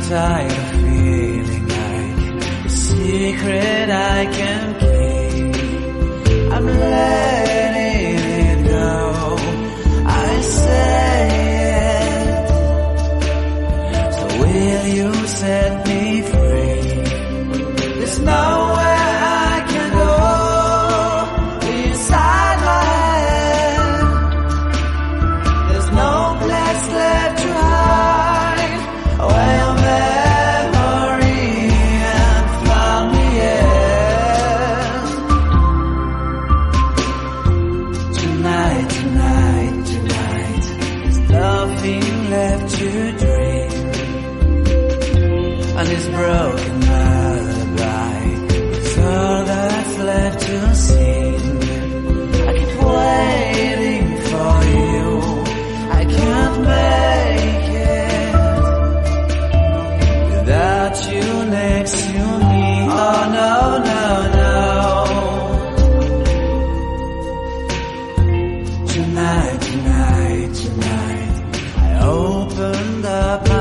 tired of feeling like a secret I can keep. I'm letting it go, I say it. So will you set me free? There's nowhere I can go inside my head. There's no place left to hide where your memory and found me in. Tonight, tonight, tonight, there's nothing left to dream. and his broken lullaby. It's all that's left to sing. I keep waiting for you, I can't make it without you next to me. Oh no, no, no. Tonight, I opened up my